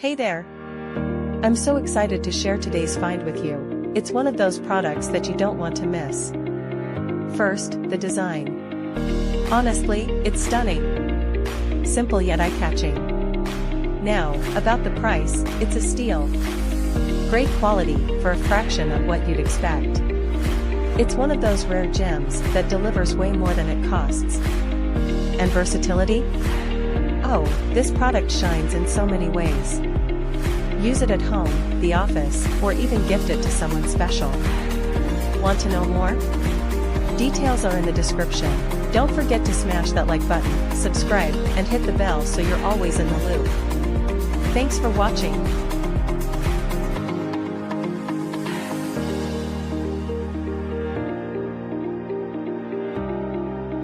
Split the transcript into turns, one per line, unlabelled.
Hey there! I'm so excited to share today's find with you. It's one of those products that you don't want to miss. First, the design. Honestly, it's stunning. Simple yet eye-catching. Now, about the price, it's a steal. Great quality, for a fraction of what you'd expect. It's one of those rare gems that delivers way more than it costs. And versatility? Oh, this product shines in so many ways. Use it at home, the office, or even gift it to someone special. Want to know more? Details are in the description. Don't forget to smash that like button, subscribe, and hit the bell so you're always in the loop. Thanks for watching.